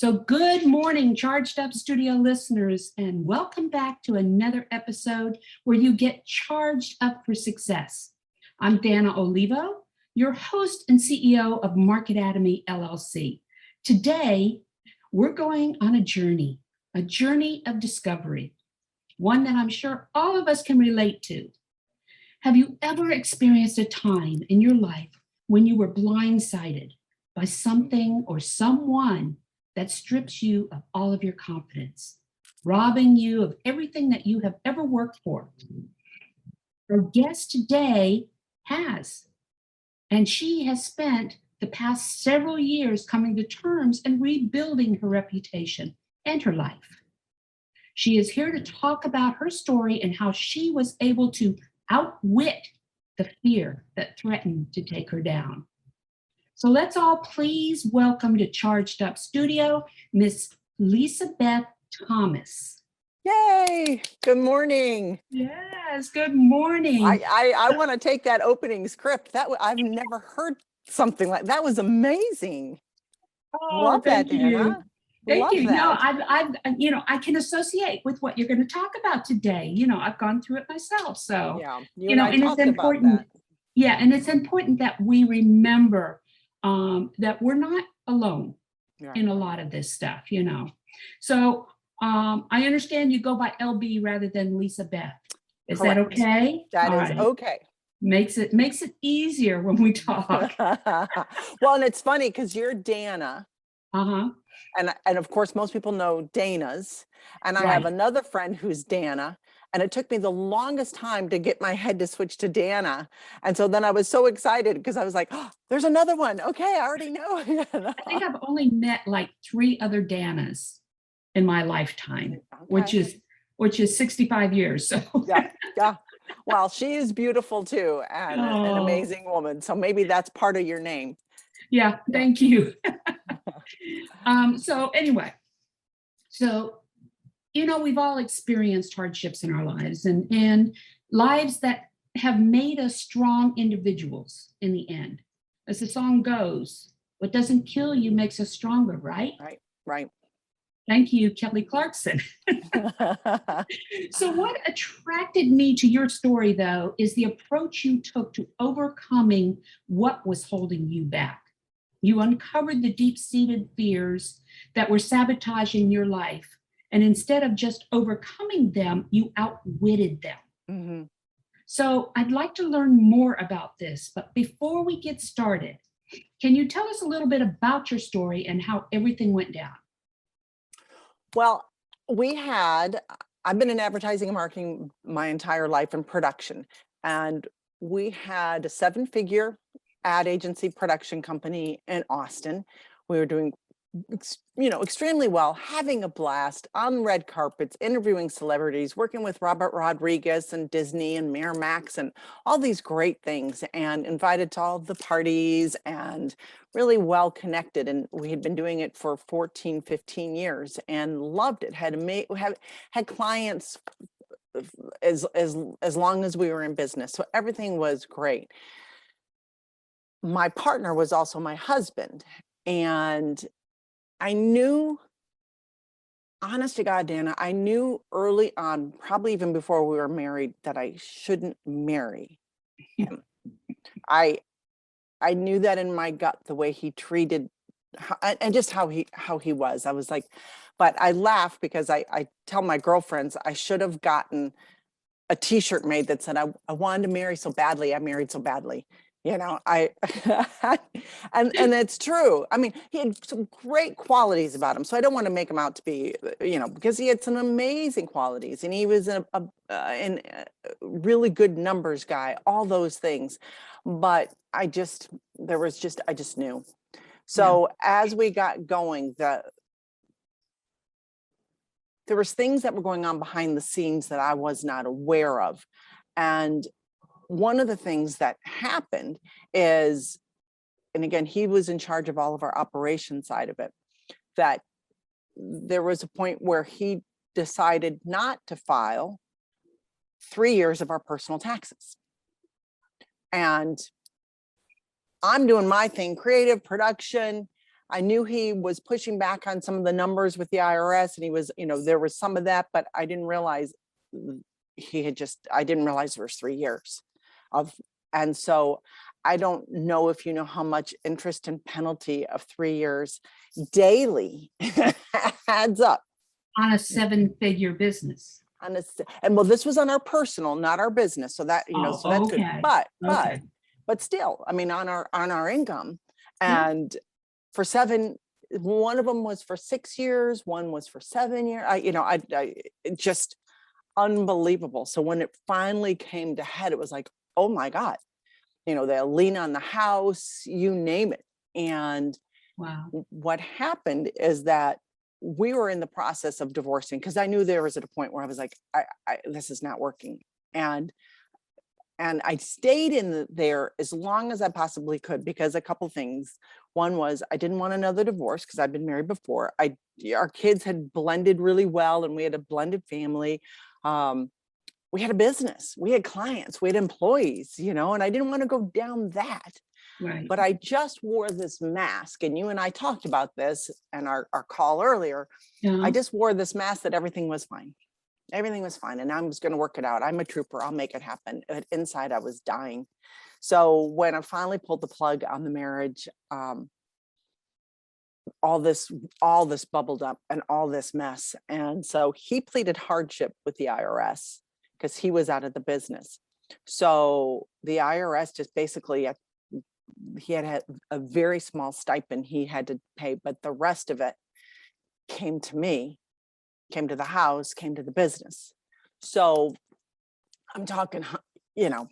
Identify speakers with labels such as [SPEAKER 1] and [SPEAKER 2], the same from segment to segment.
[SPEAKER 1] So good morning, Charged Up Studio listeners, and welcome back to another episode where you get charged up for success. I'm Dana Olivo, your host and CEO of Market Atomy, LLC. Today, we're going on a journey of discovery, one that I'm sure all of us can relate to. Have you ever experienced a time in your life when you were blindsided by something or someone that strips you of all of your confidence, robbing you of everything that you have ever worked for? Our guest today has, and she has spent the past several years coming to terms and rebuilding her reputation and her life. She is here to talk about her story and how she was able to outwit the fear that threatened to take her down. So let's all please welcome to Charged Up Studio, Miss LisaBeth Thomas.
[SPEAKER 2] Yay! Good morning.
[SPEAKER 1] Yes, good morning.
[SPEAKER 2] I want to take that opening script. I've never heard something like that. Was amazing.
[SPEAKER 1] Oh,
[SPEAKER 2] Love that,
[SPEAKER 1] thank you.
[SPEAKER 2] Dana.
[SPEAKER 1] Thank
[SPEAKER 2] Love
[SPEAKER 1] you.
[SPEAKER 2] that.
[SPEAKER 1] No, I can associate with what you're going to talk about today. I've gone through it myself. So,
[SPEAKER 2] Yeah, you and I talked
[SPEAKER 1] it's important.
[SPEAKER 2] about that.
[SPEAKER 1] Yeah, and it's important that we remember that we're not alone in a lot of this stuff, So I understand you go by LB rather than LisaBeth. Is
[SPEAKER 2] Correct.
[SPEAKER 1] that okay?
[SPEAKER 2] That
[SPEAKER 1] All
[SPEAKER 2] is
[SPEAKER 1] right.
[SPEAKER 2] okay.
[SPEAKER 1] Makes it easier when we talk.
[SPEAKER 2] Well, and it's funny because you're Dana.
[SPEAKER 1] Uh-huh.
[SPEAKER 2] And of course, most people know Dana's. And I have another friend who's Dana. And it took me the longest time to get my head to switch to Dana. And so then I was so excited because I was like, oh, there's another one. Okay, I already know.
[SPEAKER 1] I think I've only met like 3 other Danas in my lifetime, which is 65 years. So
[SPEAKER 2] yeah. Well, she is beautiful too, and an amazing woman. So maybe that's part of your name.
[SPEAKER 1] Yeah, thank you. So anyway, we've all experienced hardships in our lives and lives that have made us strong individuals in the end. As the song goes, what doesn't kill you makes us stronger, right?
[SPEAKER 2] Right.
[SPEAKER 1] Thank you, Kelly Clarkson. So what attracted me to your story, though, is the approach you took to overcoming what was holding you back. You uncovered the deep-seated fears that were sabotaging your life. And instead of just overcoming them, you outwitted them.
[SPEAKER 2] Mm-hmm.
[SPEAKER 1] So I'd like to learn more about this. But before we get started, can you tell us a little bit about your story and how everything went down?
[SPEAKER 2] Well, I've been in advertising and marketing my entire life in production. And we had a 7-figure ad agency production company in Austin. We were doing extremely well, having a blast on red carpets, interviewing celebrities, working with Robert Rodriguez and Disney and Miramax and all these great things, and invited to all the parties and really well connected. And we had been doing it for 14, 15 years and loved it. Had clients as long as we were in business. So everything was great. My partner was also my husband, and I knew, honest to God, Dana, I knew early on, probably even before we were married, that I shouldn't marry him. I knew that in my gut, the way he treated, and just how he was. I was like, but I laugh because I tell my girlfriends I should have gotten a T-shirt made that said, I wanted to marry so badly, I married so badly. And it's true. I mean, he had some great qualities about him. So I don't want to make him out to be, because he had some amazing qualities, and he was a really good numbers guy, all those things. But I just knew. So as we got going, there was things that were going on behind the scenes that I was not aware of. And one of the things that happened is, and again, he was in charge of all of our operation side of it, that there was a point where he decided not to file 3 years of our personal taxes. And I'm doing my thing, creative production. I knew he was pushing back on some of the numbers with the IRS, and he was, there was some of that, but I didn't realize I didn't realize there was 3 years of, and so I don't know if you know how much interest and penalty of 3 years daily adds up.
[SPEAKER 1] On a 7-figure business.
[SPEAKER 2] And well, this was on our personal, not our business. So that, so that's good. But still, I mean, on our income. And for 7, one of them was for 6 years, one was for 7 years. It just unbelievable. So when it finally came to head, it was like, oh my God, they'll lien on the house, you name it. And
[SPEAKER 1] wow,
[SPEAKER 2] what happened is that we were in the process of divorcing, because I knew there was at a point where I was like, this is not working. And I stayed there as long as I possibly could, because a couple things. One was I didn't want another divorce because I'd been married before. Our kids had blended really well, and we had a blended family. We had a business, we had clients, we had employees, and I didn't want to go down that.
[SPEAKER 1] right.
[SPEAKER 2] But I just wore this mask, and you and I talked about this in our call earlier. I just wore this mask that everything was fine. Everything was fine. And I was going to work it out. I'm a trooper. I'll make it happen. But inside I was dying. So when I finally pulled the plug on the marriage, all this bubbled up and all this mess. And so he pleaded hardship with the IRS because he was out of the business. So the IRS just basically, he had a very small stipend he had to pay, but the rest of it came to me, came to the house, came to the business. So I'm talking, I'm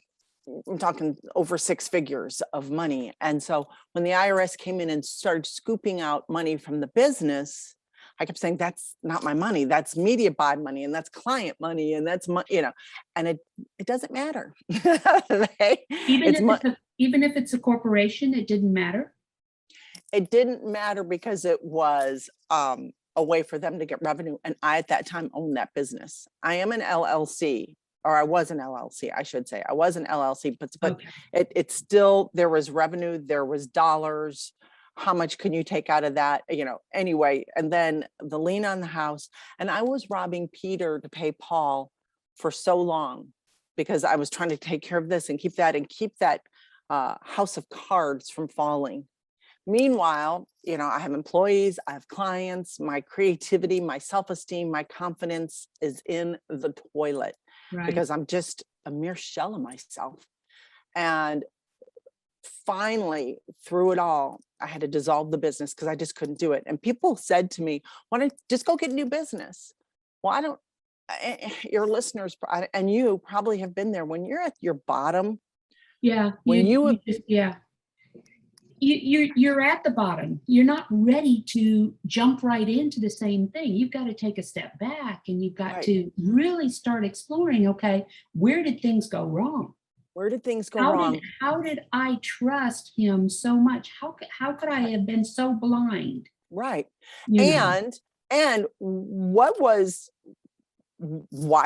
[SPEAKER 2] talking over 6 figures of money. And so when the IRS came in and started scooping out money from the business, I kept saying, that's not my money. That's media buy money, and that's client money, and that's and it doesn't matter.
[SPEAKER 1] Even if it's a corporation, it didn't matter.
[SPEAKER 2] It didn't matter because it was a way for them to get revenue. And I, at that time, owned that business. I am an LLC, or I was an LLC, I should say. I was an LLC, but okay. It's still, there was revenue, there was dollars. How much can you take out of that? Anyway, and then the lien on the house. And I was robbing Peter to pay Paul for so long because I was trying to take care of this and keep that house of cards from falling. Meanwhile, I have employees, I have clients, my creativity, my self-esteem, my confidence is in the toilet, right? Because I'm just a mere shell of myself. And finally, through it all, I had to dissolve the business because I just couldn't do it. And people said to me, why don't you just go get a new business? Well, your listeners and you probably have been there when you're at your bottom.
[SPEAKER 1] Yeah. You're at the bottom. You're not ready to jump right into the same thing. You've got to take a step back, and you've got to really start exploring, okay, where did things go wrong?
[SPEAKER 2] Where did things go wrong?
[SPEAKER 1] How did I trust him so much? How could I have been so blind?
[SPEAKER 2] Right. And why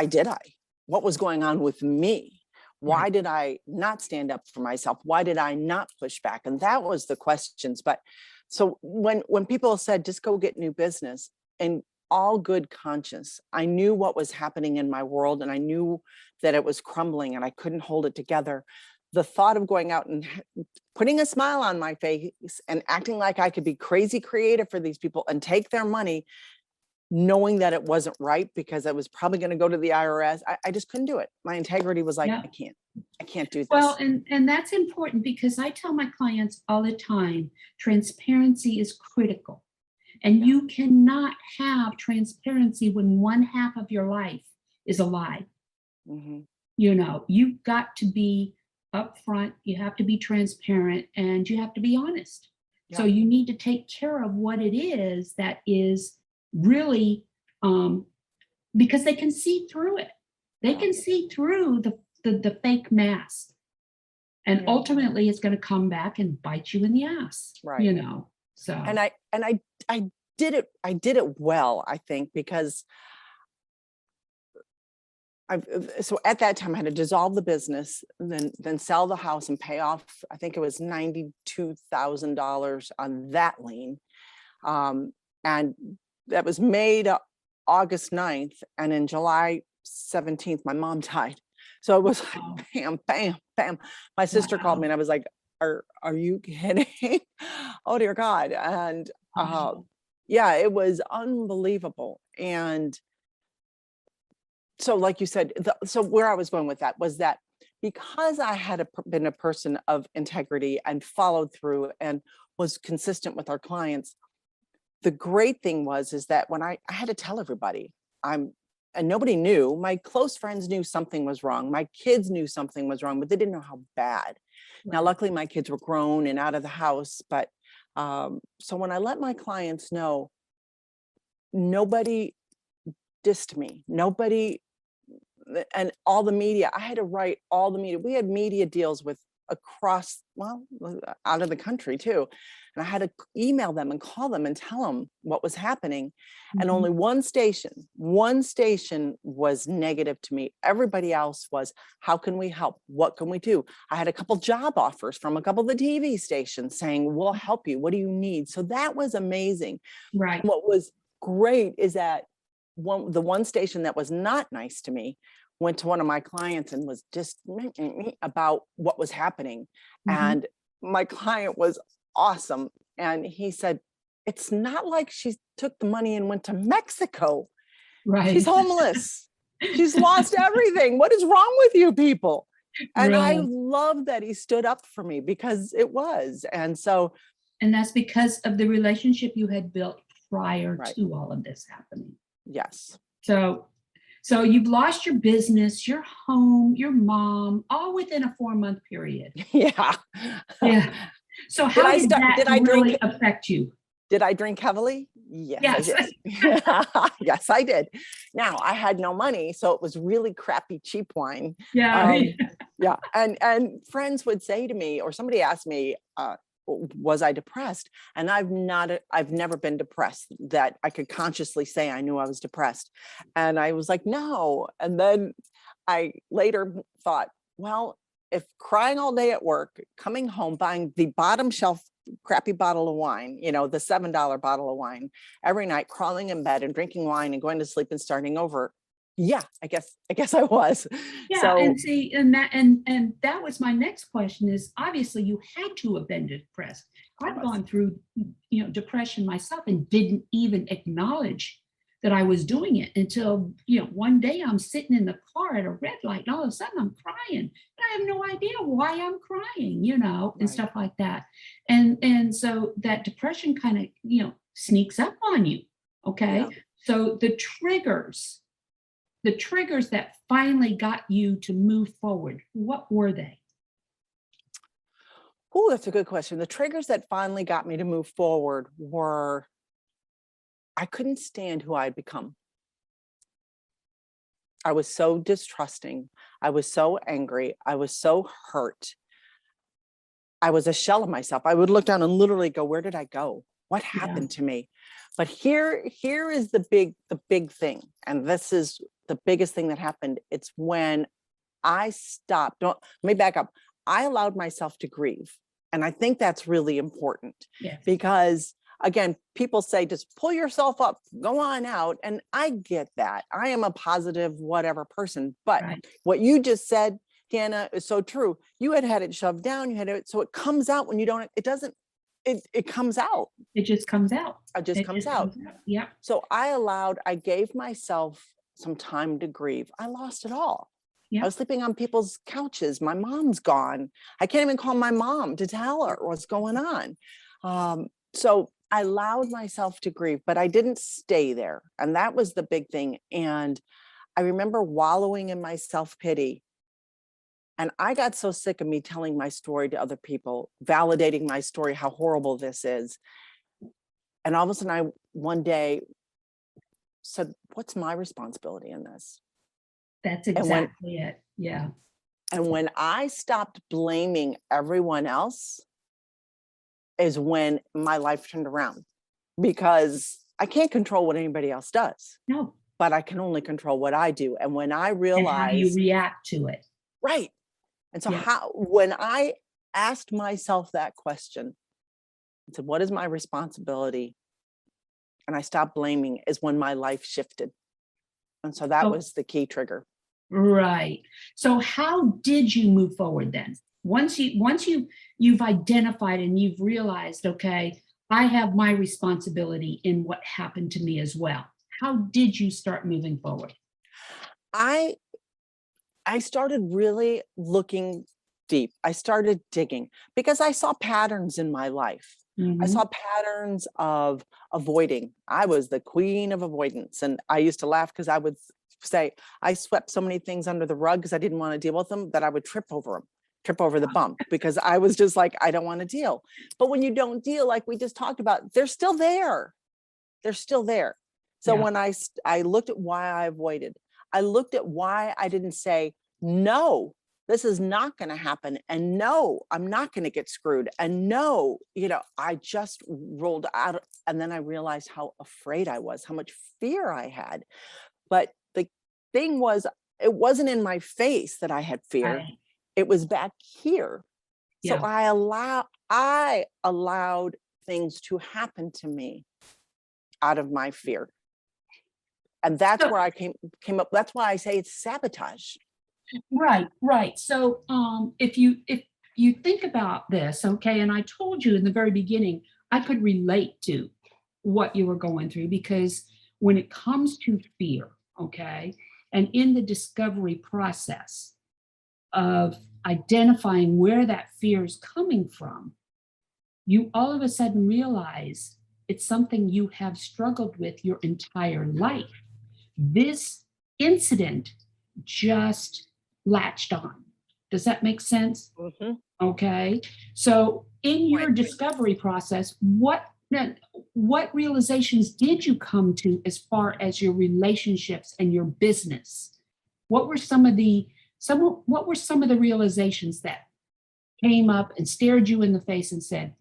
[SPEAKER 2] did I? What was going on with me? Why did I not stand up for myself? Why did I not push back? And that was the questions. But so when people said, just go get new business, in all good conscience, I knew what was happening in my world, and I knew that it was crumbling and I couldn't hold it together. The thought of going out and putting a smile on my face and acting like I could be crazy creative for these people and take their money, knowing that it wasn't right because I was probably going to go to the IRS. I just couldn't do it. My integrity was like, I can't do this.
[SPEAKER 1] Well, and that's important because I tell my clients all the time, transparency is critical. And you cannot have transparency when one half of your life is a lie. Mm-hmm. You've got to be upfront, you have to be transparent, and you have to be honest. Yeah. So you need to take care of what it is that is really, because they can see through it. They can see through the fake mask. And ultimately it's going to come back and bite you in the ass, right? So.
[SPEAKER 2] And I did it well, I think, because so at that time I had to dissolve the business, then sell the house and pay off, I think it was $92,000 on that lien. And that was made August 9th. And in July 17th, my mom died. So it was
[SPEAKER 1] Wow.
[SPEAKER 2] like, bam, bam, bam. My sister called me and I was like, are you kidding? Oh, dear God. And
[SPEAKER 1] Wow.
[SPEAKER 2] yeah, it was unbelievable. And so like you said, so where I was going with that was that because I had been a person of integrity and followed through and was consistent with our clients, the great thing is that when I had to tell everybody, and nobody knew, my close friends knew something was wrong. My kids knew something was wrong, but they didn't know how bad. Now, luckily my kids were grown and out of the house, but so when I let my clients know, nobody dissed me, nobody, and all the media, I had to write all the media. We had media deals with across, well, out of the country too. And I had to email them and call them and tell them what was happening. And only one station was negative to me. Everybody else was, how can we help? What can we do? I had a couple job offers from a couple of the TV stations saying, we'll help you. What do you need? So that was amazing.
[SPEAKER 1] Right.
[SPEAKER 2] And what was great is that the one station that was not nice to me went to one of my clients and was just about what was happening. And my client was awesome. And he said, it's not like she took the money and went to Mexico.
[SPEAKER 1] Right.
[SPEAKER 2] She's homeless. She's lost everything. What is wrong with you people? And
[SPEAKER 1] Right.
[SPEAKER 2] I love that he stood up for me because it was. And so.
[SPEAKER 1] And that's because of the relationship you had built prior
[SPEAKER 2] Right.
[SPEAKER 1] to all of this happening.
[SPEAKER 2] Yes.
[SPEAKER 1] So you've lost your business, your home, your mom, all within a 4-month period.
[SPEAKER 2] Yeah.
[SPEAKER 1] Yeah. So how did that really affect you?
[SPEAKER 2] Did I drink heavily? Yes, I did. Yes, I did. Now I had no money, so it was really crappy, cheap wine.
[SPEAKER 1] Yeah.
[SPEAKER 2] Yeah. And friends would say to me, or somebody asked me, was I depressed? And I've never been depressed that I could consciously say I knew I was depressed. And I was like, no. And then I later thought, well, if crying all day at work, coming home, buying the bottom shelf crappy bottle of wine, the $7 bottle of wine every night, crawling in bed and drinking wine and going to sleep and starting over. Yeah, I guess I was.
[SPEAKER 1] Yeah.
[SPEAKER 2] So,
[SPEAKER 1] and see, and that was my next question is obviously you had to have been depressed. I've gone through, depression myself and didn't even acknowledge that I was doing it until, one day I'm sitting in the car at a red light and all of a sudden I'm crying. And I have no idea why I'm crying, and stuff like that. And so that depression kind of, sneaks up on you. Okay.
[SPEAKER 2] Yeah.
[SPEAKER 1] So the triggers that finally got you to move forward, what were they?
[SPEAKER 2] Oh, that's a good question. The triggers that finally got me to move forward were, I couldn't stand who I had become. I was so distrusting. I was so angry. I was so hurt. I was a shell of myself. I would look down and literally go, where did I go? What happened to me? But here is the big thing. And this is the biggest thing that happened. It's when I stopped. Let me back up. I allowed myself to grieve. And I think that's really important because again, people say, just pull yourself up, go on out. And I get that. I am a positive, whatever person. But what you just said, Dana, is so true. You had it shoved down. You had it. So it comes out when you don't, it doesn't, it comes out.
[SPEAKER 1] It just comes out.
[SPEAKER 2] It just comes out.
[SPEAKER 1] Yeah.
[SPEAKER 2] So I gave myself some time to grieve. I lost it all.
[SPEAKER 1] Yep.
[SPEAKER 2] I was sleeping on people's couches. My mom's gone. I can't even call my mom to tell her what's going on. So I allowed myself to grieve, but I didn't stay there. And that was the big thing. And I remember wallowing in my self-pity. And I got so sick of me telling my story to other people, validating my story, how horrible this is. And all of a sudden, I one day said, what's my responsibility in this?
[SPEAKER 1] That's exactly it. Yeah.
[SPEAKER 2] And when I stopped blaming everyone else is when my life turned around, because I can't control what anybody else does.
[SPEAKER 1] No.
[SPEAKER 2] But I can only control what I do. And when I realized,
[SPEAKER 1] and how you react to it.
[SPEAKER 2] Right. And so when I asked myself that question, I said, what is my responsibility? and I stopped blaming is when my life shifted. And so that
[SPEAKER 1] Oh,
[SPEAKER 2] was the key trigger.
[SPEAKER 1] right. So how did you move forward then? Once you've identified and you've realized, okay, I have my responsibility in what happened to me as well. How did you start moving forward?
[SPEAKER 2] I I started really looking deep. I started digging because I saw patterns in my life. I
[SPEAKER 1] Mhm.
[SPEAKER 2] saw patterns of avoiding. I was the queen of avoidance. And I used to laugh because I would say I swept so many things under the rug because I didn't want to deal with them that I would trip over them, trip over the bump because I was just like, I don't want to deal. But when you don't deal, like we just talked about, they're still there. They're still there. So
[SPEAKER 1] Yeah.
[SPEAKER 2] when I looked at why I avoided, I looked at why I didn't say, no, this is not going to happen. And no, I'm not going to get screwed. And no, I just rolled out. And then I realized how afraid I was, how much fear I had. But the thing was, it wasn't in my face that I had fear.
[SPEAKER 1] Right.
[SPEAKER 2] It was back here. So
[SPEAKER 1] Yeah.
[SPEAKER 2] I allowed things to happen to me out of my fear. And that's
[SPEAKER 1] So,
[SPEAKER 2] where I came up. That's why I say it's sabotage.
[SPEAKER 1] right, right. So if you think about this, okay, and I told you in the very beginning, I could relate to what you were going through because when it comes to fear, okay, and in the discovery process of identifying where that fear is coming from, you all of a sudden realize it's something you have struggled with your entire life. This incident just latched on. Does that make sense?
[SPEAKER 2] Mhm.
[SPEAKER 1] Okay. So in
[SPEAKER 2] Right.
[SPEAKER 1] your discovery process, what realizations did you come to as far as your relationships and your business? What were some of the realizations that came up and stared you in the face and said,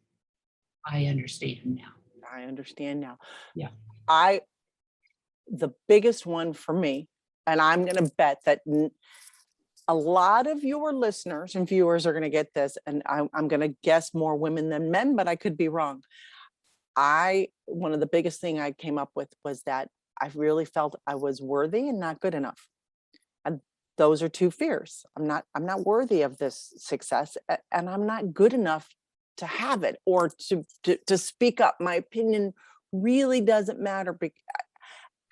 [SPEAKER 1] I understand now?
[SPEAKER 2] I understand now.
[SPEAKER 1] Yeah.
[SPEAKER 2] I The biggest one for me, and I'm going to bet that a lot of your listeners and viewers are going to get this, and I'm going to guess more women than men, but I could be wrong. One of the biggest thing I came up with was that I really felt I was worthy and not good enough. And those are two fears. I'm not worthy of this success, and I'm not good enough to have it or to speak up. My opinion really doesn't matter.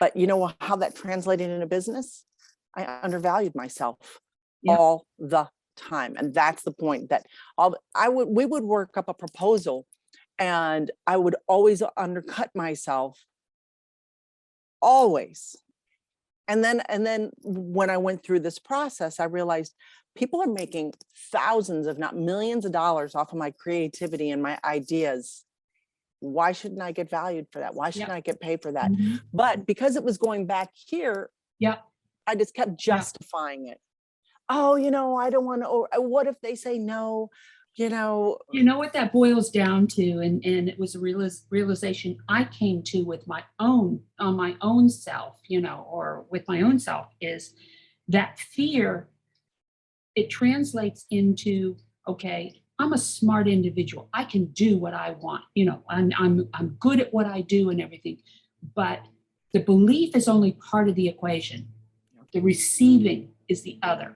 [SPEAKER 2] But you know how that translated into business? I undervalued myself
[SPEAKER 1] Yeah.
[SPEAKER 2] all the time. And that's the point that we would work up a proposal and I would always undercut myself, always. And then when I went through this process, I realized people are making thousands, if not millions of dollars off of my creativity and my ideas. Why shouldn't I get valued for that? Why shouldn't
[SPEAKER 1] Yep.
[SPEAKER 2] I get paid for that?
[SPEAKER 1] Mhm.
[SPEAKER 2] But because it was going back here,
[SPEAKER 1] Yep.
[SPEAKER 2] I just kept
[SPEAKER 1] Yep.
[SPEAKER 2] justifying it. Oh, I don't want to, or what if they say no? You know,
[SPEAKER 1] You know what that boils down to, and it was a realization I came to with my own on my own self, or with my own self, is that fear. It translates into, okay, I'm a smart individual. I can do what I want. I'm good at what I do and everything, but the belief is only part of the equation. The receiving is the other,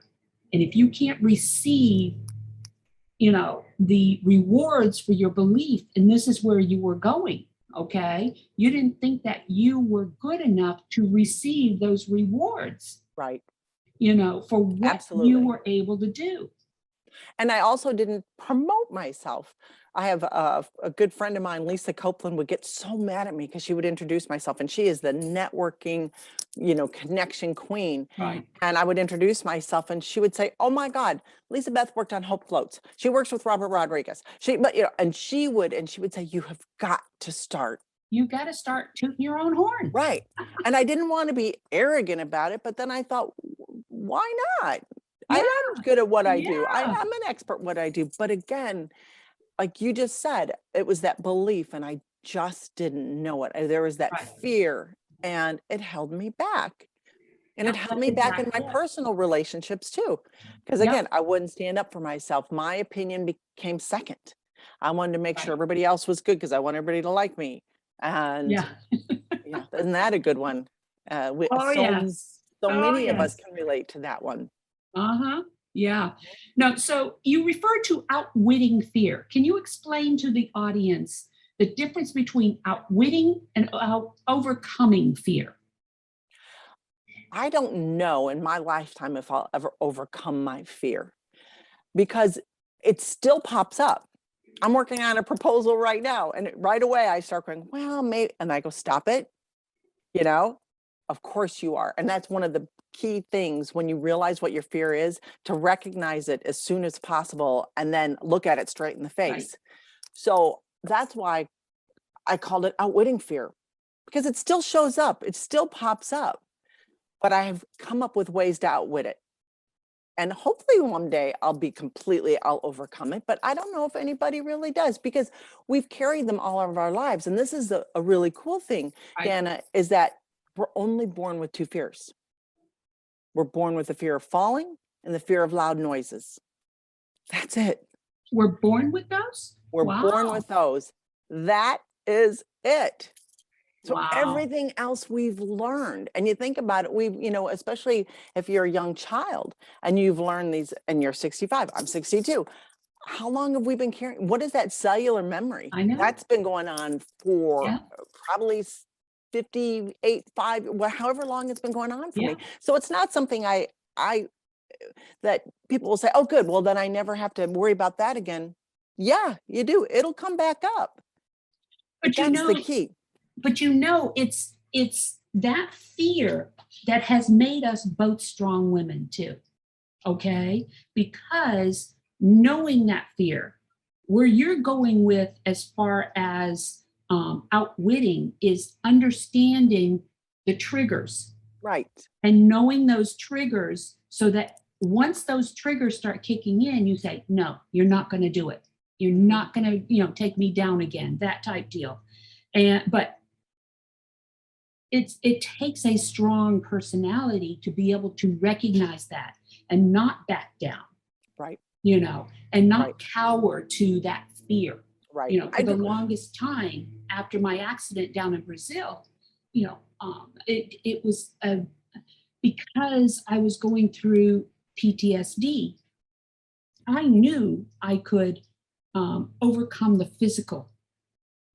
[SPEAKER 1] and if you can't receive the rewards for your belief, and this is where you were going, okay, you didn't think that you were good enough to receive those rewards,
[SPEAKER 2] right.
[SPEAKER 1] for what you
[SPEAKER 2] Absolutely.
[SPEAKER 1] were able to do.
[SPEAKER 2] And I also didn't promote myself. I have a good friend of mine, Lisa Copeland, would get so mad at me because she would introduce myself, and she is the networking, connection queen.
[SPEAKER 1] Right.
[SPEAKER 2] And I would introduce myself, and she would say, "Oh my God, LisaBeth worked on Hope Floats. She works with Robert Rodriguez." And she would say, "You have got to start."
[SPEAKER 1] You got to start tooting your own horn.
[SPEAKER 2] Right. And I didn't want to be arrogant about it, but then I thought, why not? I
[SPEAKER 1] Yeah.
[SPEAKER 2] am good at what I do.
[SPEAKER 1] Yeah.
[SPEAKER 2] I'm an expert at what I do. But again, like you just said, it was that belief, and I just didn't know it. There was that
[SPEAKER 1] Right.
[SPEAKER 2] fear, and it held me back. And it
[SPEAKER 1] Yep.
[SPEAKER 2] held
[SPEAKER 1] That's
[SPEAKER 2] me back in my
[SPEAKER 1] exactly it.
[SPEAKER 2] personal relationships too. Because
[SPEAKER 1] Yep.
[SPEAKER 2] again, I wouldn't stand up for myself. My opinion became second. I wanted to make sure
[SPEAKER 1] Right.
[SPEAKER 2] everybody else was good because I want everybody to like me. And
[SPEAKER 1] Yeah.
[SPEAKER 2] Yeah, isn't that a good one?
[SPEAKER 1] Oh, yes.
[SPEAKER 2] So
[SPEAKER 1] Oh,
[SPEAKER 2] many of us
[SPEAKER 1] yes.
[SPEAKER 2] can relate to that one.
[SPEAKER 1] Uh-huh. Yeah. No, so you refer to outwitting fear. Can you explain to the audience the difference between outwitting and overcoming fear?
[SPEAKER 2] I don't know in my lifetime if I'll ever overcome my fear because it still pops up. I'm working on a proposal right now, and right away I start going, well, maybe, and I go, stop it. You know, of course you are. And that's one of the key things when you realize what your fear is, to recognize it as soon as possible and then look at it straight in the
[SPEAKER 1] Right.
[SPEAKER 2] face. So that's why I called it outwitting fear, because it still shows up, it still pops up, but I have come up with ways to outwit it. And hopefully one day I'll overcome it. But I don't know if anybody really does, because we've carried them all of our lives. And this is a really cool thing,
[SPEAKER 1] Right.
[SPEAKER 2] Dana, is that we're only born with two fears. We're born with the fear of falling and the fear of loud noises. That's it.
[SPEAKER 1] We're born with those?
[SPEAKER 2] We're born
[SPEAKER 1] Wow.
[SPEAKER 2] with those. That is it. So
[SPEAKER 1] Wow.
[SPEAKER 2] everything else we've learned, and you think about it, especially if you're a young child and you've learned these, and you're 65, I'm 62. How long have we been carrying? What is that cellular memory?
[SPEAKER 1] I know.
[SPEAKER 2] That's been going on for
[SPEAKER 1] Yeah.
[SPEAKER 2] probably 58, 5, however long it's been going on for
[SPEAKER 1] Yeah.
[SPEAKER 2] me. So it's not something I that people will say, oh, good. Well, then I never have to worry about that again. Yeah, you do. It'll come back up. But
[SPEAKER 1] But
[SPEAKER 2] that's the key.
[SPEAKER 1] it's that fear that has made us both strong women too. Okay? Because knowing that fear, where you're going with as far as outwitting is understanding the triggers
[SPEAKER 2] Right.
[SPEAKER 1] and knowing those triggers so that once those triggers start kicking in, you say, no, you're not going to do it. You're not going to, take me down again, that type deal. But it takes a strong personality to be able to recognize that and not back down,
[SPEAKER 2] Right.
[SPEAKER 1] and not
[SPEAKER 2] Right.
[SPEAKER 1] cower to that fear.
[SPEAKER 2] Right.
[SPEAKER 1] For the longest time after my accident down in Brazil, it was because I was going through PTSD. I knew I could overcome the physical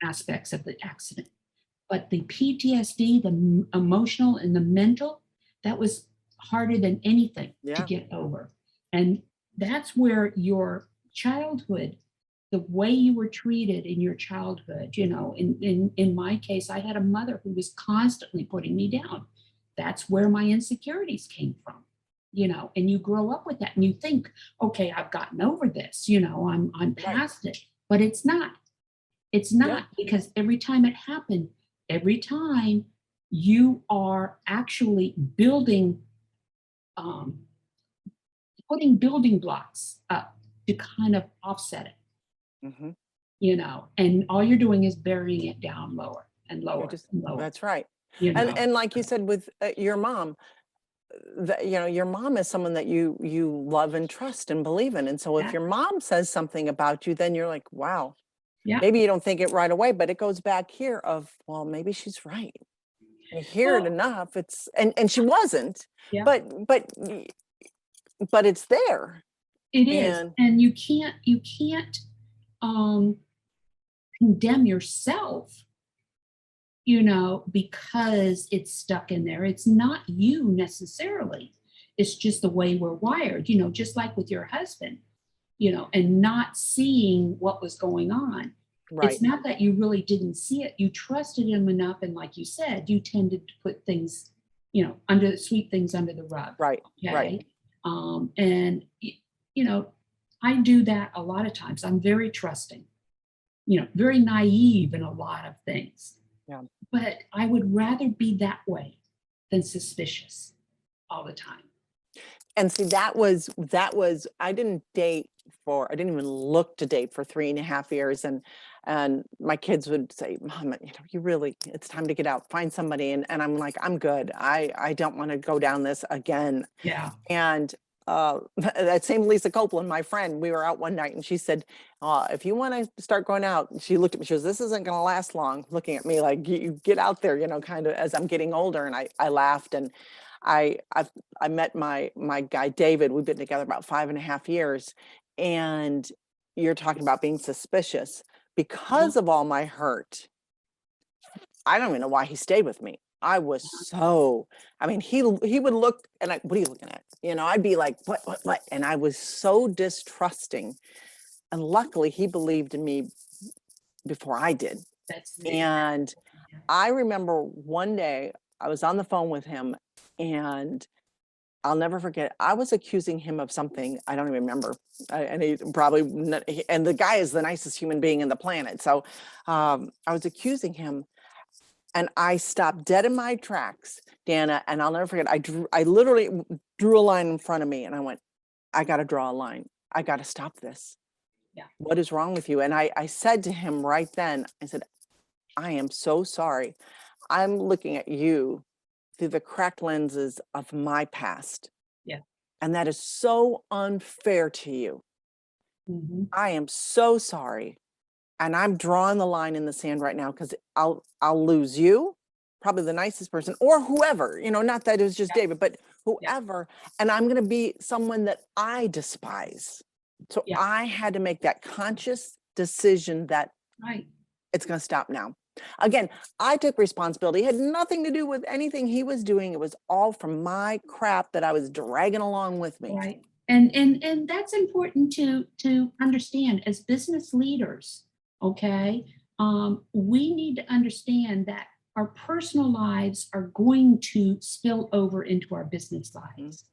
[SPEAKER 1] aspects of the accident, but the PTSD, the emotional and the mental, that was harder than anything to
[SPEAKER 2] Yeah.
[SPEAKER 1] get over. And that's where your childhood, the way you were treated in your childhood, in my case, I had a mother who was constantly putting me down. That's where my insecurities came from, and you grow up with that and you think, okay, I've gotten over this, I'm
[SPEAKER 2] Right.
[SPEAKER 1] past it, but it's not. It's
[SPEAKER 2] Yeah.
[SPEAKER 1] not, because every time it happened, every time you are actually building, um, putting building blocks up to kind of offset it,
[SPEAKER 2] Mhm.
[SPEAKER 1] and all you're doing is burying it down lower and
[SPEAKER 2] You're
[SPEAKER 1] lower
[SPEAKER 2] just
[SPEAKER 1] and lower,
[SPEAKER 2] That's right.
[SPEAKER 1] you know.
[SPEAKER 2] And like you said with your mom, your mom is someone that you love and trust and believe in. And so if
[SPEAKER 1] Yeah,
[SPEAKER 2] your mom says something about you, then you're like, wow.
[SPEAKER 1] yeah.
[SPEAKER 2] Maybe you don't think it right away, but it goes back here of, well, maybe she's right. You hear it
[SPEAKER 1] Well,
[SPEAKER 2] enough. And she wasn't,
[SPEAKER 1] yeah,
[SPEAKER 2] but it's there.
[SPEAKER 1] it is.
[SPEAKER 2] And
[SPEAKER 1] And you can't um condemn yourself, because it's stuck in there. It's not you necessarily. It's just the way we're wired, just like with your husband, and not seeing what was going on. It's
[SPEAKER 2] right,
[SPEAKER 1] not that you really didn't see it. You trusted him enough. And like you said, you tended to put things, sweep things under the rug.
[SPEAKER 2] right, right.
[SPEAKER 1] Okay. And, I do that a lot of times. I'm very trusting, very naive in a lot of things.
[SPEAKER 2] Yeah.
[SPEAKER 1] But I would rather be that way than suspicious all the time.
[SPEAKER 2] And see, I didn't even look to date for 3.5 years. And my kids would say, Mom, it's time to get out, find somebody. And I'm like, I'm good. I don't want to go down this again.
[SPEAKER 1] Yeah.
[SPEAKER 2] And that same Lisa Copeland, my friend, we were out one night and she said, if you want to start going out, she looked at me, she goes, this isn't going to last long, looking at me like, you get out there, kind of as I'm getting older. And I laughed, and I met my guy, David. We've been together about 5.5 years. And you're talking about being suspicious because of all my hurt. I don't even know why he stayed with me. I was so, I mean, he would look and what are you looking at? I'd be like, what? And I was so distrusting. And luckily he believed in me before I did.
[SPEAKER 1] That's
[SPEAKER 2] And I remember one day I was on the phone with him, and I'll never forget, I was accusing him of something I don't even remember. And he probably, and the guy is the nicest human being in the planet. So I was accusing him. And I stopped dead in my tracks, Dana, and I'll never forget. I literally drew a line in front of me, and I went, I got to draw a line. I got to stop this.
[SPEAKER 1] Yeah.
[SPEAKER 2] What is wrong with you? And I said to him right then, I said, I am so sorry. I'm looking at you through the cracked lenses of my past.
[SPEAKER 1] Yeah.
[SPEAKER 2] And that is so unfair to you.
[SPEAKER 1] Mm-hmm.
[SPEAKER 2] I am so sorry. And I'm drawing the line in the sand right now, because I'll lose you, probably the nicest person, or whoever, not that it was just David, but whoever. And I'm going to be someone that I despise. So I had to make that conscious decision that it's going to stop now. Again, I took responsibility. It had nothing to do with anything he was doing. It was all from my crap that I was dragging along with me.
[SPEAKER 1] Right. And that's important to understand as business leaders. Okay. We need to understand that our personal lives are going to spill over into our business lives.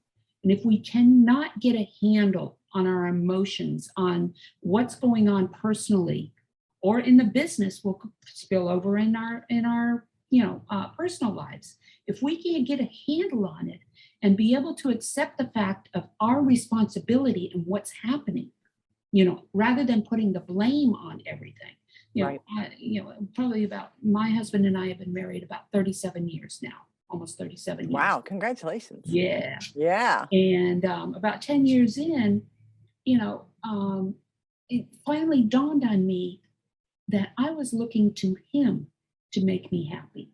[SPEAKER 1] And if we cannot get a handle on our emotions, on what's going on personally or in the business, will spill over in our personal lives. If we can't get a handle on it and be able to accept the fact of our responsibility and what's happening, rather than putting the blame on everything. Probably about, my husband and I have been married about 37 years now, almost 37 years.
[SPEAKER 2] Wow, congratulations.
[SPEAKER 1] Yeah.
[SPEAKER 2] Yeah.
[SPEAKER 1] And about 10 years in, it finally dawned on me that I was looking to him to make me happy.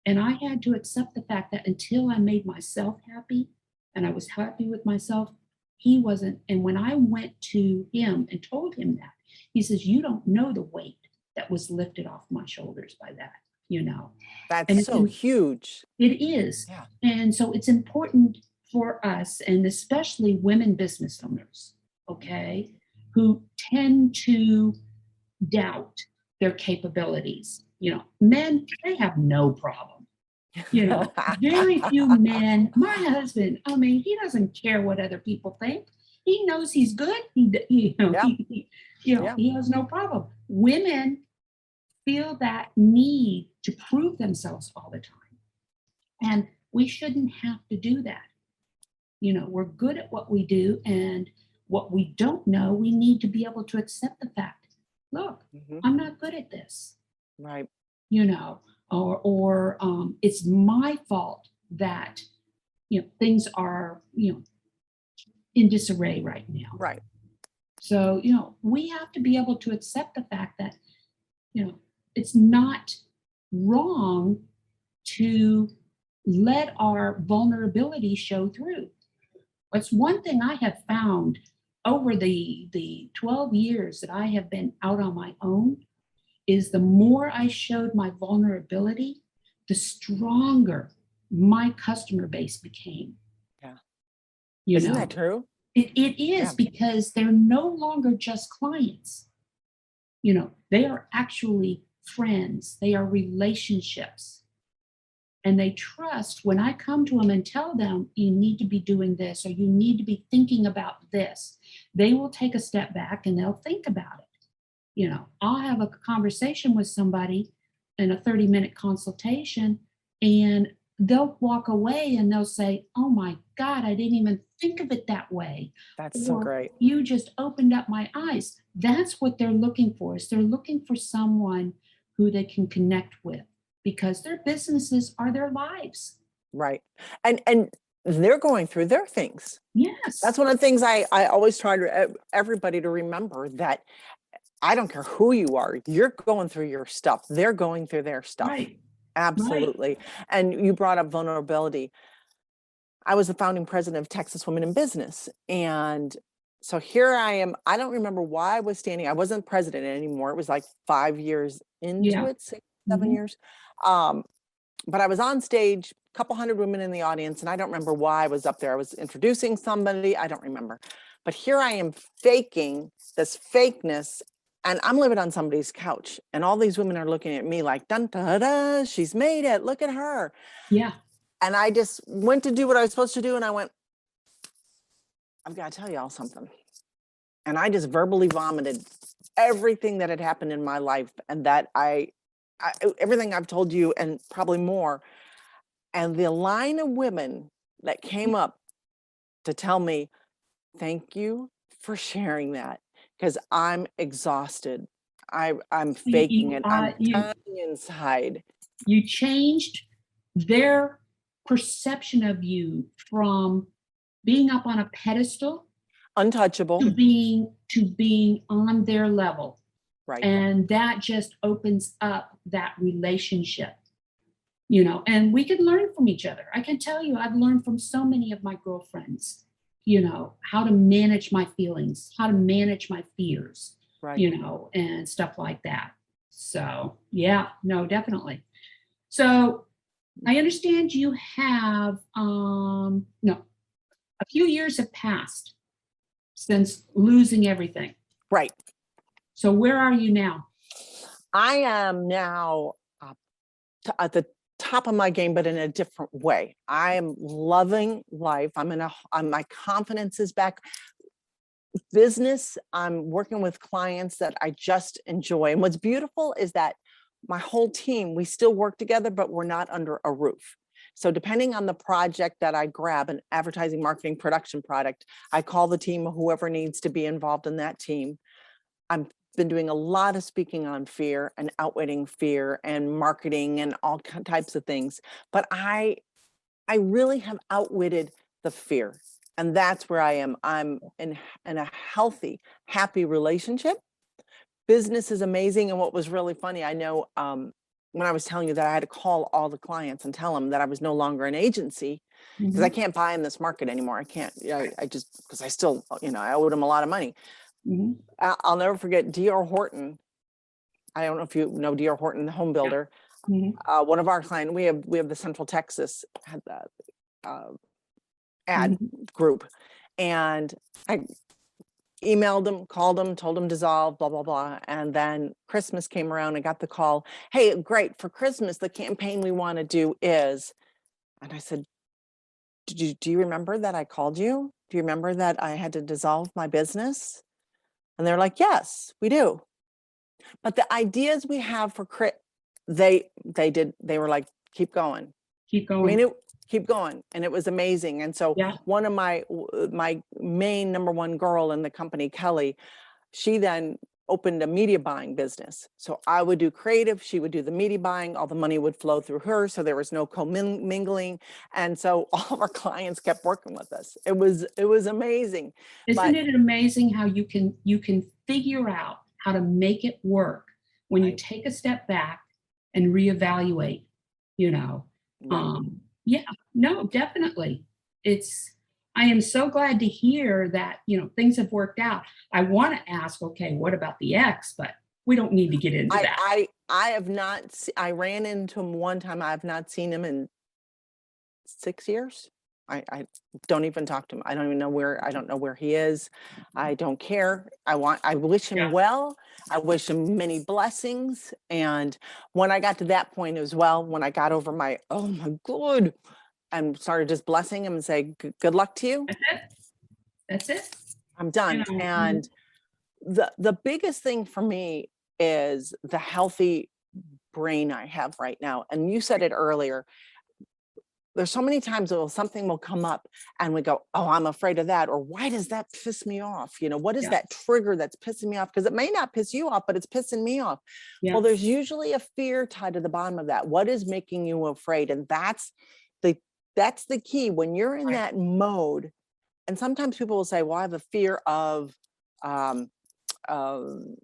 [SPEAKER 1] And I had to accept the fact that until I made myself happy and I was happy with myself, he wasn't. And when I went to him and told him that, he says, you don't know the weight that was lifted off my shoulders by that,
[SPEAKER 2] That's so huge.
[SPEAKER 1] It is. Yeah. And so it's important for us, and especially women business owners, okay, who tend to doubt their capabilities. Men, they have no problem. Very few men. My husband, he doesn't care what other people think. He knows he's good. He has no problem. Women feel that need to prove themselves all the time. And we shouldn't have to do that. We're good at what we do, and what we don't know, we need to be able to accept the fact, look, I'm not good at this.
[SPEAKER 2] Right.
[SPEAKER 1] Or it's my fault that, things are, in disarray right now.
[SPEAKER 2] Right.
[SPEAKER 1] So, we have to be able to accept the fact that, it's not wrong to let our vulnerability show through. It's one thing I have found over the 12 years that I have been out on my own, is the more I showed my vulnerability, the stronger my customer base became.
[SPEAKER 2] Yeah. Isn't that true?
[SPEAKER 1] It is, because they're no longer just clients. They are actually friends. They are relationships. And they trust when I come to them and tell them, you need to be doing this, or you need to be thinking about this. They will take a step back and they'll think about it. I'll have a conversation with somebody in a 30-minute consultation, and they'll walk away and they'll say, oh my God, I didn't even think of it that way.
[SPEAKER 2] That's so great.
[SPEAKER 1] You just opened up my eyes. That's what they're looking for, is they're looking for someone who they can connect with, because their businesses are their lives.
[SPEAKER 2] Right. And they're going through their things.
[SPEAKER 1] Yes.
[SPEAKER 2] That's one of the things I always try to everybody to remember, that I don't care who you are, you're going through your stuff. They're going through their stuff.
[SPEAKER 1] Right.
[SPEAKER 2] Absolutely. And you brought up vulnerability. I was the founding president of Texas Women in Business. And so here I am. I don't remember why I was standing. I wasn't president anymore. It was like 5 years into
[SPEAKER 1] Yeah.
[SPEAKER 2] it, 6, 7
[SPEAKER 1] Mhm.
[SPEAKER 2] years. But I was on stage, a couple hundred women in the audience, and I don't remember why I was up there. I was introducing somebody. I don't remember. But here I am faking this fakeness, and I'm living on somebody's couch. And all these women are looking at me like, dun, da, da, she's made it. Look at her.
[SPEAKER 1] Yeah.
[SPEAKER 2] And I just went to do what I was supposed to do. And I went, I've got to tell y'all something. And I just verbally vomited everything that had happened in my life, and that I everything I've told you and probably more. And the line of women that came up to tell me, thank you for sharing that, because I'm exhausted. I'm faking it. I'm dying inside.
[SPEAKER 1] You changed their perception of you from being up on a pedestal
[SPEAKER 2] Untouchable.
[SPEAKER 1] to being on their level.
[SPEAKER 2] Right.
[SPEAKER 1] And that just opens up that relationship, you know, and we can learn from each other. I can tell you, I've learned from so many of my girlfriends, you know, how to manage my feelings, how to manage my fears,
[SPEAKER 2] Right.
[SPEAKER 1] you know, and stuff like that. So, yeah, no, definitely. So I understand you have, no, a few years have passed since losing everything.
[SPEAKER 2] Right.
[SPEAKER 1] So where are you now?
[SPEAKER 2] I am now at the top of my game, but in a different way. I am loving life. My confidence is back. Business, I'm working with clients that I just enjoy. And what's beautiful is that my whole team, we still work together, but we're not under a roof. So depending on the project that I grab, an advertising, marketing, production product, I call the team, whoever needs to be involved in that team. I've been doing a lot of speaking on fear and outwitting fear and marketing and all types of things. But I really have outwitted the fear. And that's where I am. I'm in a healthy, happy relationship. Business is amazing. And what was really funny, I know when I was telling you that I had to call all the clients and tell them that I was no longer an agency, because I can't buy in this market anymore. I can't, I just, because I still, I owed them a lot of money.
[SPEAKER 1] Mhm.
[SPEAKER 2] I'll never forget D.R. Horton. I don't know if you know D.R. Horton, the home builder.
[SPEAKER 1] Mhm.
[SPEAKER 2] One of our clients, we have the Central Texas had the ad group, and I emailed them, called them, told them dissolve, blah, blah, blah. And then Christmas came around, I got the call, hey, great, for Christmas, the campaign we want to do is, and I said, do you remember that I called you? Do you remember that I had to dissolve my business? And they're like, yes, we do. But the ideas we have for they were like, keep going.
[SPEAKER 1] Keep
[SPEAKER 2] I mean,
[SPEAKER 1] going.
[SPEAKER 2] keep going. And it was amazing. And so
[SPEAKER 1] Yeah.
[SPEAKER 2] one of my main number one girl in the company, Kelly, she then opened a media buying business. So I would do creative, she would do the media buying, all the money would flow through her. So there was no commingling. And so all of our clients kept working with us. It was amazing.
[SPEAKER 1] Isn't it amazing how you can figure out how to make it work when you take a step back and reevaluate, you know?
[SPEAKER 2] Right.
[SPEAKER 1] Yeah, no, definitely. I am so glad to hear that, you know, things have worked out. I want to ask, okay, what about the ex? But we don't need to get into that.
[SPEAKER 2] I have not, I ran into him one time. I have not seen him in 6 years. I don't even talk to him. I don't even know I don't know where he is. I don't care. I wish him well. I wish him many blessings. And when I got to that point as well, when I got over my, oh my God, and started just blessing him and say, good luck to you.
[SPEAKER 1] That's it. That's it.
[SPEAKER 2] I'm done.
[SPEAKER 1] You know,
[SPEAKER 2] And the biggest thing for me is the healthy brain I have right now. And you said it earlier. There's so many times something will come up and we go, oh, I'm afraid of that. Or why does that piss me off? What is that trigger that's pissing me off? Because it may not piss you off, but it's pissing me off. Well, there's usually a fear tied to the bottom of that. What is making you afraid? And that's That's the key. When you're in that mode, and sometimes people will say, well, I have a fear um, of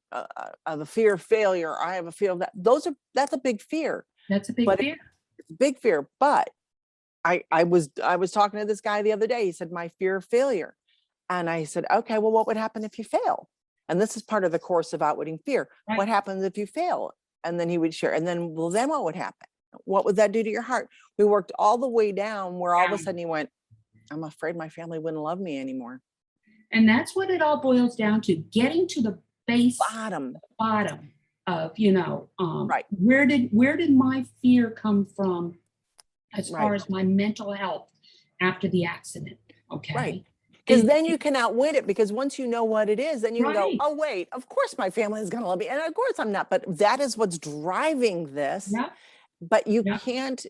[SPEAKER 2] a fear of failure. I have a fear of that. That's a big fear.
[SPEAKER 1] That's a big
[SPEAKER 2] But
[SPEAKER 1] fear.
[SPEAKER 2] it's a big fear. But I was talking to this guy the other day. He said, my fear of failure. And I said, okay, well, what would happen if you fail? And this is part of the course of outwitting fear.
[SPEAKER 1] Right.
[SPEAKER 2] What happens if you fail? And then he would share. And then, well, then what would happen? What would that do to your heart? We worked all the way down where all of a sudden he went, I'm afraid my family wouldn't love me anymore.
[SPEAKER 1] And that's what it all boils down to, getting to the
[SPEAKER 2] Bottom
[SPEAKER 1] of,
[SPEAKER 2] Right.
[SPEAKER 1] where did my fear come from as far
[SPEAKER 2] Right.
[SPEAKER 1] as my mental health after the accident? Okay.
[SPEAKER 2] Right. Because then you can outwit it, because once you know what it is, then you can go,
[SPEAKER 1] Right.
[SPEAKER 2] oh, wait, of course my family is going to love me. And of course I'm not, but that is what's driving this.
[SPEAKER 1] Yeah.
[SPEAKER 2] But you
[SPEAKER 1] Yeah.
[SPEAKER 2] can't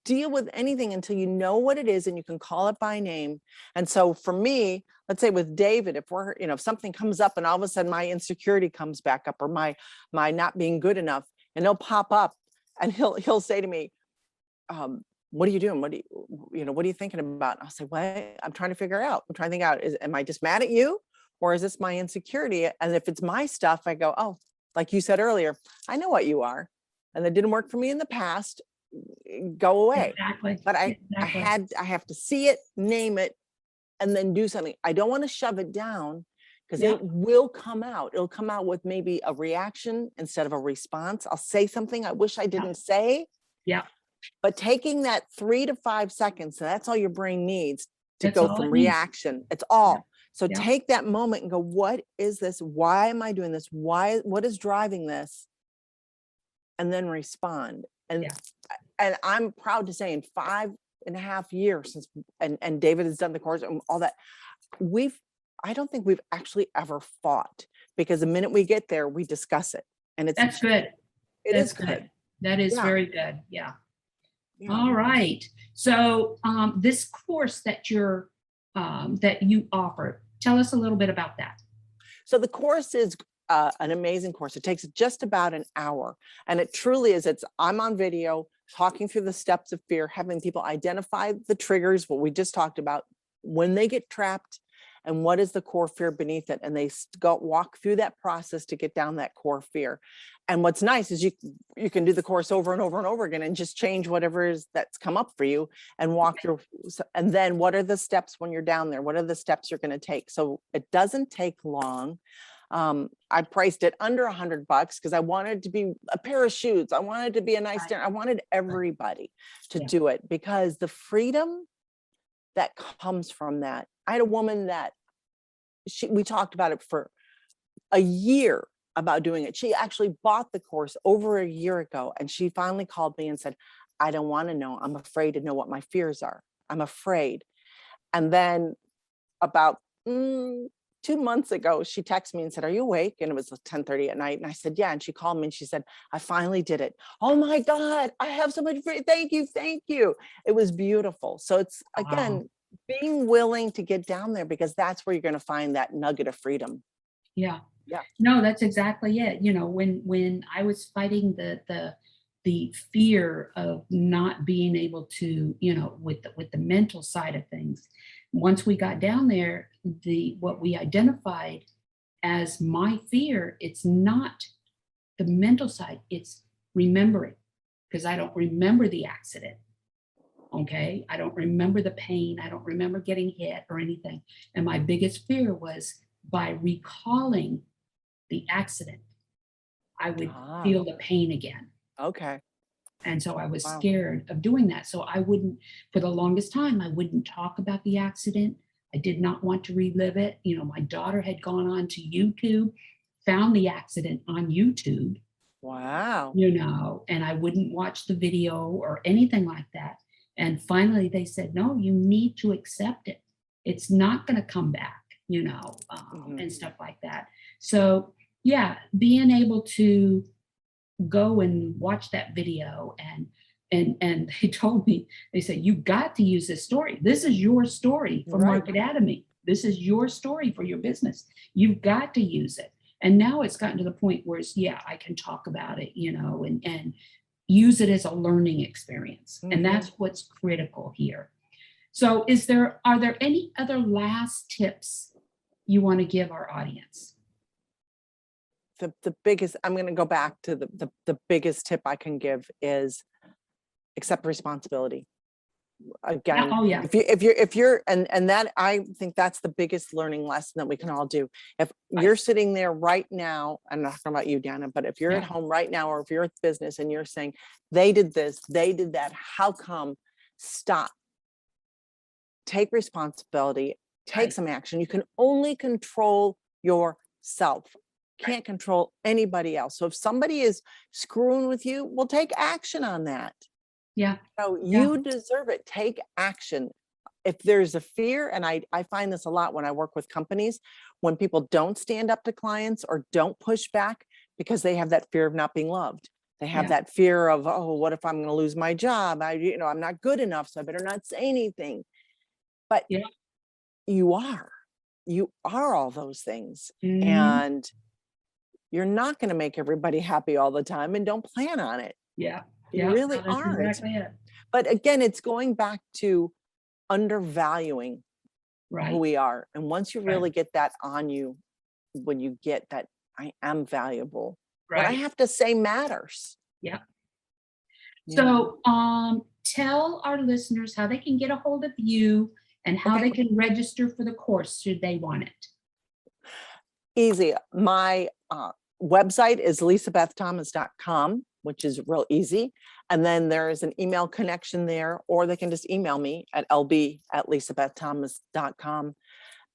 [SPEAKER 2] deal with anything until you know what it is and you can call it by name. And so for me, let's say with David, if something comes up and all of a sudden my insecurity comes back up, or my not being good enough, and he'll pop up and he'll say to me, what are you doing? What are you thinking about? I'll say, what? I'm trying to figure out. I'm trying to think out, am I just mad at you, or is this my insecurity? And if it's my stuff, I go, oh, like you said earlier, I know what you are. And that didn't work for me in the past. Go away.
[SPEAKER 1] Exactly.
[SPEAKER 2] But I
[SPEAKER 1] Exactly.
[SPEAKER 2] have to see it, name it, and then do something. I don't want to shove it down, because
[SPEAKER 1] Yeah.
[SPEAKER 2] it will come out. It'll come out with maybe a reaction instead of a response. I'll say something I wish I didn't say.
[SPEAKER 1] Yeah.
[SPEAKER 2] But taking that 3 to 5 seconds, so that's all your brain needs to
[SPEAKER 1] That's
[SPEAKER 2] go
[SPEAKER 1] all
[SPEAKER 2] from
[SPEAKER 1] it needs.
[SPEAKER 2] reaction. It's all. So
[SPEAKER 1] Yeah.
[SPEAKER 2] take that moment and go, what is this? Why am I doing this? What is driving this? And then respond. And I'm proud to say, in 5.5 years since, and David has done the course and all that, I don't think we've actually ever fought, because the minute we get there, we discuss it. And
[SPEAKER 1] That's good.
[SPEAKER 2] That's good.
[SPEAKER 1] That is
[SPEAKER 2] Yeah.
[SPEAKER 1] very good. Yeah.
[SPEAKER 2] Yeah.
[SPEAKER 1] All right. So this course that you offer, tell us a little bit about that.
[SPEAKER 2] So the course is an amazing course. It takes just about an hour, and it truly is. I'm on video talking through the steps of fear, having people identify the triggers, what we just talked about, when they get trapped, and what is the core fear beneath it. And they walk through that process to get down that core fear. And what's nice is you can do the course over and over and over again and just change whatever is that's come up for you and walk through. And then what are the steps when you're down there? What are the steps you're going to take? So it doesn't take long. I priced it under $100 because I wanted to be a pair of shoes. I wanted to be a nice dinner. I wanted everybody to do it, because the freedom that comes from that. I had a woman that we talked about it for a year about doing it. She actually bought the course over a year ago, and she finally called me and said, I don't want to know. I'm afraid to know what my fears are. I'm afraid. And then about 2 months ago, she texted me and said, are you awake? And it was 10:30 at night. And I said, yeah. And she called me and she said, I finally did it. Oh my God, I have so much free. Thank you. Thank you. It was beautiful. So it's, again, being willing to get down there, because that's where you're going to find that nugget of freedom.
[SPEAKER 1] Yeah.
[SPEAKER 2] Yeah.
[SPEAKER 1] No, that's exactly it. When I was fighting the fear of not being able to, with the mental side of things, once we got down there, what we identified as my fear, it's not the mental side, it's remembering, because I don't remember the accident. Okay. I don't remember the pain. I don't remember getting hit or anything. And my biggest fear was, by recalling the accident, I would feel the pain again.
[SPEAKER 2] Okay.
[SPEAKER 1] And so I was scared of doing that. So I wouldn't, for the longest time, I wouldn't talk about the accident. I did not want to relive it. My daughter had gone on to YouTube, found the accident on YouTube.
[SPEAKER 2] Wow.
[SPEAKER 1] And I wouldn't watch the video or anything like that. And finally they said, no, you need to accept it. It's not going to come back, and stuff like that. So yeah, being able to go and watch that video, and they told me, they said, you got to use this story. This is your story for Market Atomy. This is your story for your business. You've got to use it. And now it's gotten to the point where I can talk about it, and use it as a learning experience. And that's what's critical here. So are there any other last tips you want to give our audience?
[SPEAKER 2] The biggest, I'm going to go back to the biggest tip I can give is accept responsibility. Again,
[SPEAKER 1] Oh yeah.
[SPEAKER 2] if you're and that, I think that's the biggest learning lesson that we can all do. If you're sitting there right now, I'm not talking about you, Dana, but if you're at home right now, or if you're at business and you're saying they did this, they did that, how come? Stop. Take responsibility, take some action. You can only control yourself. Can't control anybody else. So if somebody is screwing with you, well, take action on that.
[SPEAKER 1] Yeah.
[SPEAKER 2] So you deserve it. Take action. If there's a fear, and I find this a lot when I work with companies, when people don't stand up to clients or don't push back because they have that fear of not being loved. They have that fear of, oh, what if I'm going to lose my job? I'm not good enough, so I better not say anything. But you are all those things. And you're not going to make everybody happy all the time, and don't plan on it.
[SPEAKER 1] Yeah.
[SPEAKER 2] You really aren't.
[SPEAKER 1] Exactly it.
[SPEAKER 2] But again, it's going back to undervaluing who
[SPEAKER 1] Right.
[SPEAKER 2] we are. And once you really get that on you, when you get that, I am valuable. What I have to say matters.
[SPEAKER 1] Yeah. So tell our listeners how they can get a hold of you and how they can register for the course should they want it.
[SPEAKER 2] Easy. My website is LisaBethThomas.com, which is real easy. And then there is an email connection there, or they can just email me at lb@LisaBethThomas.com.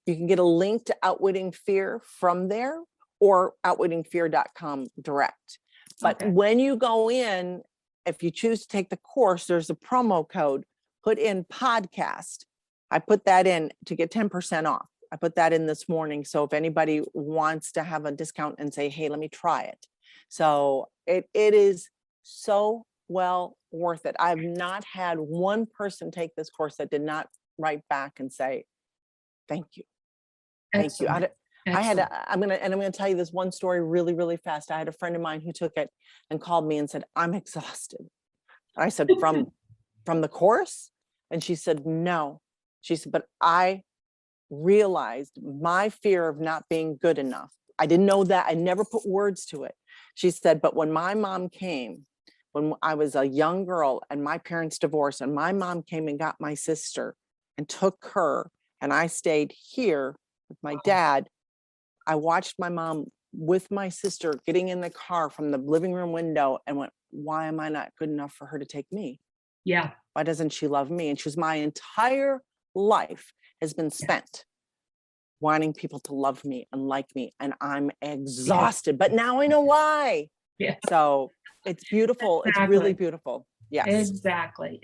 [SPEAKER 2] You can get a link to Outwitting Fear from there, or outwittingfear.com direct. But when you go in, if you choose to take the course, there's a promo code. Put in podcast. I put that in to get 10% off. I put that in this morning. So if anybody wants to have a discount and say, hey, let me try it. So it is so well worth it. I've not had one person take this course that did not write back and say, thank you. Thank you. I'm going to tell you this one story really, really fast. I had a friend of mine who took it and called me and said, I'm exhausted. I said, from the course? And she said, no. She said, but I realized my fear of not being good enough. I didn't know that. I never put words to it. She said, but when my mom came, when I was a young girl and my parents divorced, and my mom came and got my sister and took her, and I stayed here with my dad, I watched my mom with my sister getting in the car from the living room window and went, why am I not good enough for her to take me?
[SPEAKER 1] Yeah.
[SPEAKER 2] Why doesn't she love me? And she was, my entire life has been spent wanting people to love me and like me. And I'm exhausted, but now I know why.
[SPEAKER 1] Yeah.
[SPEAKER 2] So it's beautiful. It's really beautiful. Yes.
[SPEAKER 1] Exactly.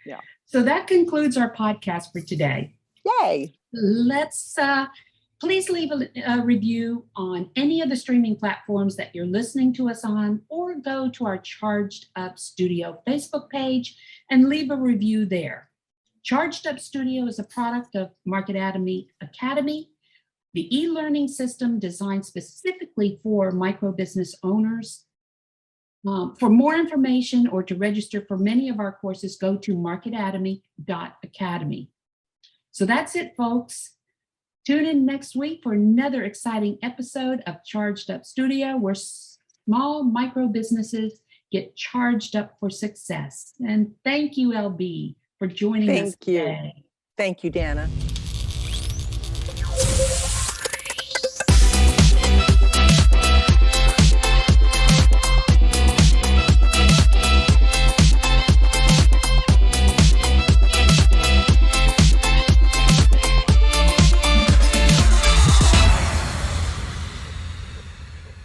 [SPEAKER 2] Yeah.
[SPEAKER 1] So that concludes our podcast for today.
[SPEAKER 2] Yay.
[SPEAKER 1] Let's please leave a review on any of the streaming platforms that you're listening to us on, or go to our Charged Up Studio Facebook page and leave a review there. Charged Up Studio is a product of Market Academy, the e-learning system designed specifically for micro business owners. For more information or to register for many of our courses, go to marketacademy.academy. So that's it, folks. Tune in next week for another exciting episode of Charged Up Studio, where small micro businesses get charged up for success. And thank you, LB, for joining us today.
[SPEAKER 2] Thank you, Dana.